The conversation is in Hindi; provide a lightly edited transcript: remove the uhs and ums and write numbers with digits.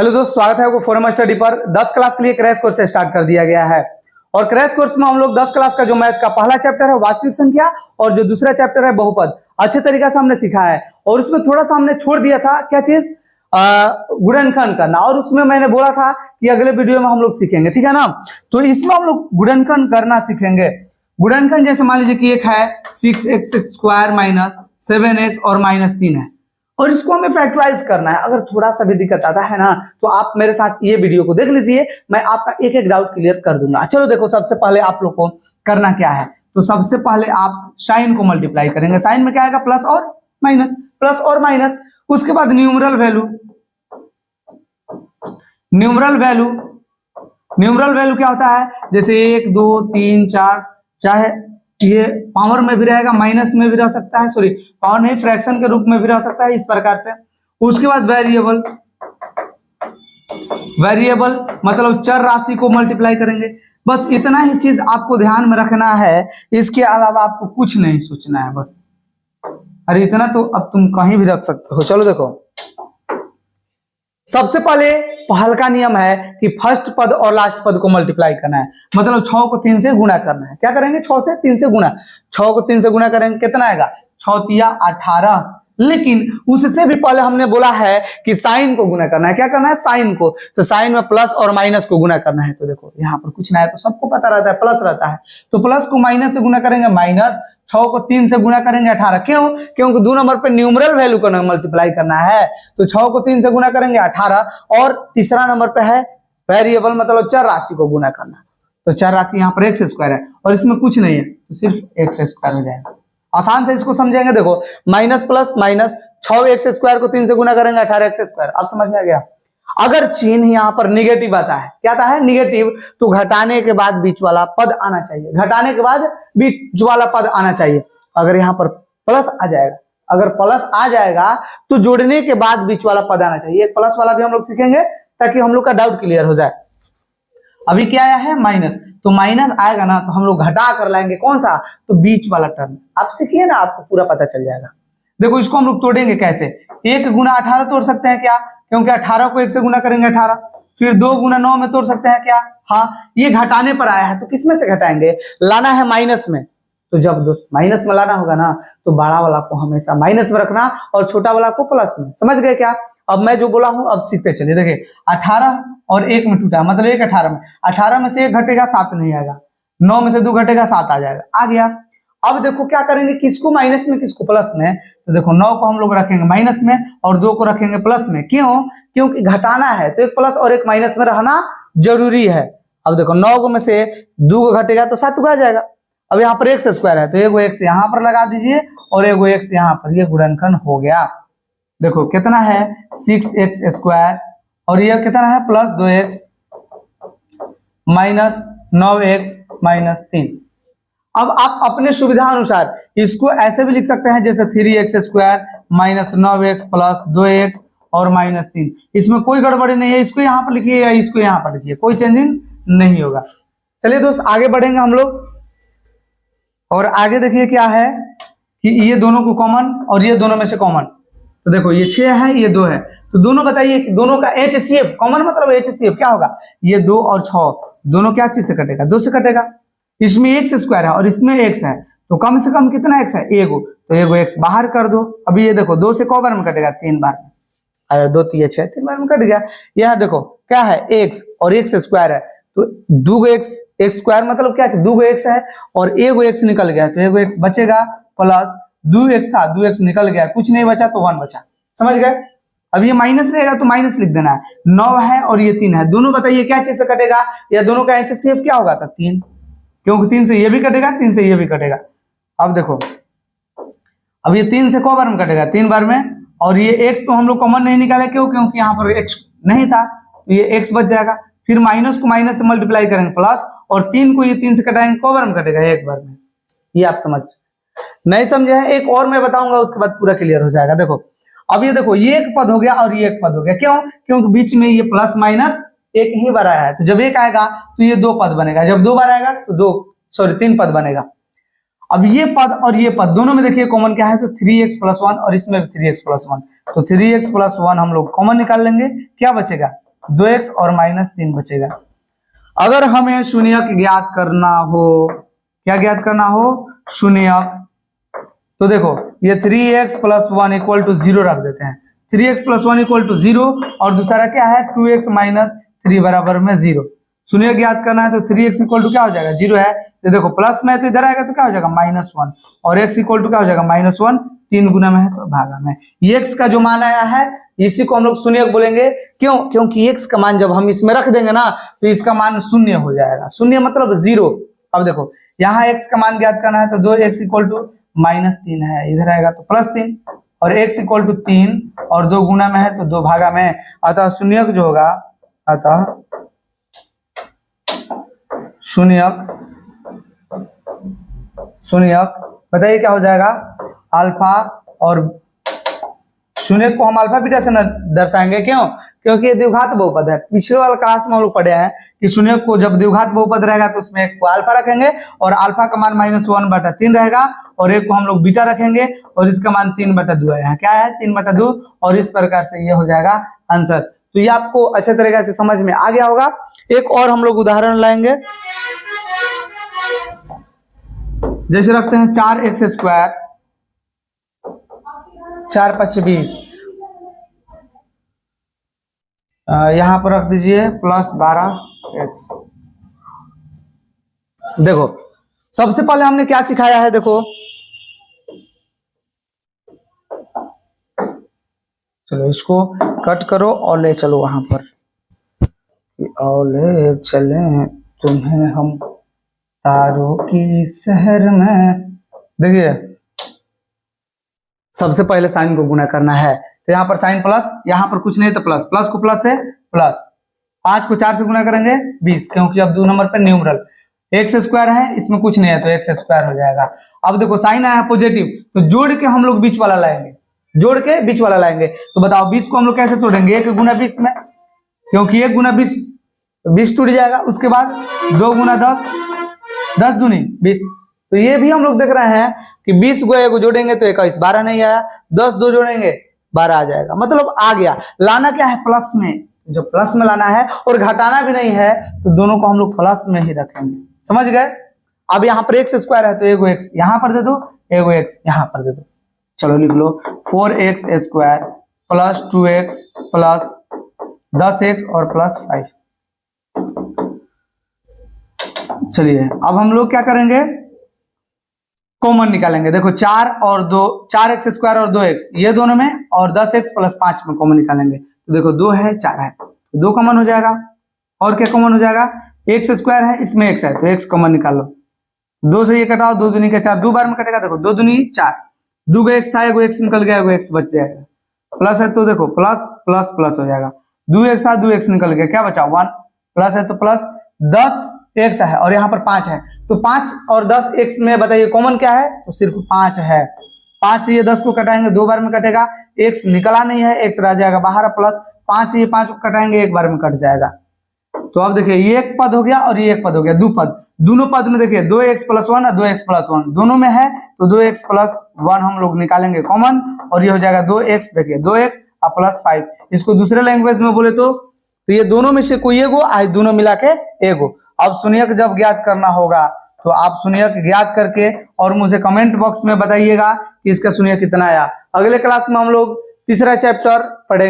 हेलो दोस्त, स्वागत है आपको फोरम स्टडी पर। 10 क्लास के लिए क्रैश कोर्स स्टार्ट कर दिया गया है और क्रैश कोर्स में हम लोग 10 क्लास का जो मैथ का पहला चैप्टर है वास्तविक संख्या और जो दूसरा चैप्टर है बहुपद अच्छे तरीके से हमने सीखा है। और उसमें थोड़ा सा हमने छोड़ दिया था क्या चीज, गुणनखंड करना, और उसमें मैंने बोला था कि अगले वीडियो में हम लोग सीखेंगे, ठीक है ना। तो इसमें हम लोग गुणनखंड करना सीखेंगे। गुणनखंड जैसे मान लीजिए कि एक है 6x² माइनस 7x और माइनस 3 है और इसको हमें फैक्टराइज करना है। अगर थोड़ा सा भी दिक्कत आता है ना तो आप मेरे साथ ये वीडियो को देख लीजिए, मैं आपका एक एक डाउट क्लियर कर दूंगा। चलो देखो, सबसे पहले आप लोग को करना क्या है, तो सबसे पहले आप साइन को मल्टीप्लाई करेंगे। साइन में क्या आएगा, प्लस और माइनस, प्लस और माइनस। उसके बाद numeral value, numeral value, numeral value क्या होता है, जैसे 1 2 3 4, चाहे ये पावर में भी रहेगा, माइनस में भी रह सकता है, सॉरी पावर नहीं, फ्रैक्शन के रूप में भी रह सकता है, इस प्रकार से। उसके बाद वेरिएबल, वेरिएबल मतलब चर राशि को मल्टीप्लाई करेंगे। बस इतना ही चीज आपको ध्यान में रखना है, इसके अलावा आपको कुछ नहीं सोचना है बस। अरे इतना तो अब तुम कहीं भी रख सकते हो। चलो देखो, सबसे पहले हल्का नियम है कि फर्स्ट पद और लास्ट पद को मल्टीप्लाई करना है, मतलब 6 को 3 से गुणा करना है। क्या करेंगे, 6 से 3 से गुणा, 6 को 3 से गुणा करेंगे, कितना आएगा, 6 तिया 18। लेकिन उससे भी पहले हमने बोला है कि साइन को गुणा करना है। क्या करना है, साइन को, तो साइन में प्लस और माइनस को गुणा करना है। तो देखो यहाँ पर कुछ ना है, तो सबको पता रहता है प्लस रहता है, तो प्लस को माइनस से गुणा करेंगे, माइनस 6 को 3 से गुणा करेंगे 18। क्यों, क्योंकि 2 नंबर पे न्यूमरल वैल्यू को मल्टीप्लाई करना है, तो 6 को 3 से गुणा करेंगे 18। और तीसरा नंबर पे है वेरिएबल मतलब चर राशि को गुणा करना, तो चर राशि यहाँ पर x² है और इसमें कुछ नहीं है, तो सिर्फ x² हो जाएगा। आसान से इसको समझेंगे। देखो माइनस प्लस माइनस, 6x² को 3 से गुणा करेंगे 18x²। अब समझ में आ गया। अगर चिन्ह यहाँ पर निगेटिव आता है, क्या आता है, निगेटिव, तो घटाने के बाद बीच वाला पद आना चाहिए, घटाने के बाद बीच वाला पद आना चाहिए। अगर यहाँ पर प्लस आ जाएगा, अगर प्लस आ जाएगा तो जोड़ने के बाद बीच वाला पद आना चाहिए। एक प्लस वाला भी हम लोग सीखेंगे ताकि हम लोग का डाउट क्लियर हो जाए। अभी क्या आया है, माइनस, तो माइनस आएगा ना तो हम लोग घटा कर लाएंगे, कौन सा, तो बीच वाला टर्म। आप सीखिए ना, आपको पूरा पता चल जाएगा। देखो इसको हम लोग तोड़ेंगे कैसे, 1 गुना 18 तोड़ सकते हैं क्या, क्योंकि 18 को 1 से गुना करेंगे 18। फिर 2 गुना 9 में तोड़ सकते हैं क्या, हाँ। ये घटाने पर आया है तो किसमें से घटाएंगे, लाना है माइनस में। तो जब दोस्त माइनस में लाना होगा ना तो बड़ा वाला को हमेशा माइनस में रखना और छोटा वाला को प्लस में। समझ गए क्या। अब मैं जो बोला हूं अब सीखते चलिए। देखिए 18 और 1 में टूटा, मतलब 1 18 में, 18 में से 1 घटेगा 7 नहीं आएगा, 9 में से 2 घटेगा 7 आ जाएगा, आ गया। अब देखो क्या करेंगे, किसको माइनस में किसको प्लस में, तो देखो 9 को हम लोग रखेंगे माइनस में और 2 को रखेंगे प्लस में। क्यों, क्योंकि घटाना है तो एक प्लस और एक माइनस में रहना जरूरी है। अब देखो 9 में से 2 को घटेगा तो 7 को आ जाएगा। अब यहाँ पर x² है तो एगो x यहाँ पर लगा दीजिए और एगो x यहाँ पर, ये गुणनखंड हो गया। देखो कितना है 6x² और ये कितना है plus 2x minus 9x minus 3। अब आप अपने सुविधा अनुसार इसको ऐसे भी लिख सकते हैं जैसे 3x² minus 9x plus 2x और माइनस 3। इसमें कोई गड़बड़ी नहीं है, इसको यहाँ पर लिखिए या इसको यहाँ पर लिखिए, कोई चेंजिंग नहीं होगा। चलिए दोस्त आगे बढ़ेंगे हम लोग, और आगे देखिए क्या है कि ये दोनों को कॉमन और ये दोनों में से कॉमन, तो देखो ये 6 है ये 2 है, तो दोनों बताइए दोनों का HCF, कॉमन मतलब HCF क्या होगा, ये 2 और 6 दोनों क्या चीज से कटेगा, 2 से कटेगा। इसमें x² है और इसमें x है, तो कम से कम कितना x है, एगो, तो एगो x बाहर कर दो। अभी ये देखो 2 से क बार में कटेगा, 3 बार में, अरे 2 3 6 3 बार में कट गया। यहाँ देखो क्या है x और x² है, तो 2 x² मतलब क्या, 2 x है और एगो x निकल गया, तो एगो x बचेगा प्लस 2x था 2x निकल गया, कुछ नहीं बचा तो 1 बचा। समझ गए। अब ये माइनस रहेगा तो माइनस लिख देना है, 9 है और ये 3 है, दोनों बताइए क्या चीज से कटेगा, या दोनों का HCF क्या होगा था 3, क्योंकि 3 से ये भी कटेगा 3 से ये भी कटेगा। अब देखो अब ये 3 से क बार में कटेगा, 3 बार में, और ये x तो हम लोग कॉमन नहीं निकाले, क्यों, क्योंकि यहाँ पर x नहीं था तो ये x बच जाएगा। फिर माइनस को माइनस से मल्टीप्लाई करेंगे प्लस, और 3 को ये 3 से कटाएंगे, क बार में कटेगा, 1 बार में। ये आप समझ नहीं समझे हैं, एक और मैं बताऊंगा उसके बाद पूरा क्लियर हो जाएगा। देखो अब ये देखो ये एक पद हो गया और ये एक पद हो गया, क्यों, क्योंकि बीच में ये प्लस माइनस एक ही बार आया है, तो जब एक आएगा तो ये 2 पद बनेगा, जब 2 बार आएगा तो 3 पद बनेगा। अब ये पद और ये पद दोनों में देखिए कॉमन क्या है, तो 3x + 1 और इसमें भी 3x + 1, तो 3x + 1 हम लोग कॉमन निकाल लेंगे, क्या बचेगा 2x और -3 बचेगा। अगर हमें शून्यक ज्ञात करना हो, क्या ज्ञात करना हो, शून्यक, तो देखो ये 3x + 1 = 0 रख देते हैं। 3x + 1 = 0 और दूसरा क्या है 2x - 3 बराबर में 0। शून्य ज्ञात करना है तो 3x = क्या हो जाएगा 0 है, तो देखो प्लस में तो इधर आएगा तो क्या हो जाएगा -1 और x = क्या हो जाएगा -1, 3 गुना में है तो भागा में। ये x का जो मान आया है इसी को हम लोग शून्यक बोलेंगे। क्यों? क्योंकि x का मान जब हम इसमें रख देंगे ना तो इसका मान शून्य हो जाएगा। शून्य मतलब 0। अब देखो यहाँ x का मान ज्ञात करना है तो 2x = -3 है, इधर आएगा तो +3 और x = 3 और 2 गुना में है तो 2 भागा में। अतः शून्यक जो होगा, अतः शून्यक बताइए क्या हो जाएगा, अल्फा। और शून्यक को हम अल्फा बीटा से दर्शाएंगे। क्यों? क्योंकि ये द्विघात बहुपद है। पिछले वाले क्लास में हम लोग पढ़े हैं कि शून्यक को जब द्विघात बहुपद रहेगा तो उसमें एक को अल्फा रखेंगे और अल्फा का मान -1/3 रहेगा और एक को हम लोग बीटा रखेंगे और इसका मान 3/2 है। यहाँ क्या है 3/2 और इस प्रकार से ये हो जाएगा आंसर। तो ये आपको अच्छे तरीके से समझ में आ गया होगा। एक और हम लोग उदाहरण लाएंगे, जैसे रखते हैं 4x², 4 × 5 = 20, यहां पर रख दीजिए +12x। देखो सबसे पहले हमने क्या सिखाया है, देखो चलो इसको कट करो और ले चलो वहां पर, और ले चले तुम्हें हम तारों की शहर में। देखिए सबसे पहले साइन को गुना करना है तो यहाँ पर साइन प्लस, यहाँ पर कुछ नहीं तो प्लस, प्लस को प्लस से प्लस, 5 को 4 से गुना करेंगे 20, क्योंकि अब 2 नंबर पे न्यूमरल, x² है इसमें कुछ नहीं है तो x² हो जाएगा। अब देखो साइन आया पॉजिटिव तो जोड़ के हम लोग बीच वाला लाएंगे, जोड़ के बीच वाला लाएंगे। तो बताओ 20 को हम लोग कैसे तोड़ेंगे, 1 × 20 में, क्योंकि 1 × 20 टूट जाएगा। उसके बाद 2 × 10, 10 दूनी 20। तो ये भी हम लोग देख रहे हैं कि 20 को 1 जोड़ेंगे तो 21, 12 नहीं आया, 10 2 जोड़ेंगे 12 आ जाएगा, मतलब आ गया। लाना क्या है प्लस में, जो प्लस में लाना है और घटाना भी नहीं है तो दोनों को हम लोग प्लस में ही रखेंगे, समझ गए। अब यहाँ पर x² है तो 1x यहाँ पर दे दो, 1x यहाँ पर दे दो। चलो लिख लो 4x² + 2x + 10x और +5। चलिए अब हम लोग क्या करेंगे, कॉमन निकालेंगे। देखो 4x² और 2x ये दोनों में और 10x + 5 में कॉमन निकालेंगे। तो देखो 2 है 4 है तो 2 कॉमन हो जाएगा। और क्या कॉमन हो जाएगा, x² है इसमें x है तो x कॉमन निकालो, 2 से ये कटाओ, 2 दूनी के 4, 2 बार में कटेगा। देखो 2 दूनी 4, 2 का x था, 1 x निकल गया, 1 x बच जाएगा। प्लस है तो देखो प्लस प्लस प्लस हो जाएगा, 2x था 2x निकल गया, क्या बचा 1, प्लस है तो प्लस, 10x है और यहाँ पर 5 है तो 5 और 10x में बताइए कॉमन क्या है, तो सिर्फ 5 है। 5 से ये 10 को कटाएंगे 2 बार में कटेगा, x निकला नहीं है, x रह जाएगा बाहर, प्लस 5 से ये 5 को कटाएंगे 1 बार में कट जाएगा। तो अब देखिए ये एक पद हो गया और ये एक पद हो गया, 2 पद। दोनों पद में देखिए 2x + 1 और 2x + 1 दोनों में है तो 2x + 1 हम लोग निकालेंगे कॉमन और ये हो जाएगा 2x, देखिए 2x और +5। इसको दूसरे लैंग्वेज में बोले तो ये दोनों में से कोई एगो आई, दोनों मिला के एगो। अब शून्यक जब ज्ञात करना होगा तो आप शून्यक ज्ञात करके और मुझे कमेंट बॉक्स में बताइएगा कि इसका शून्यक कितना आया। अगले क्लास में हम लोग तीसरा चैप्टर पढ़ेंगे।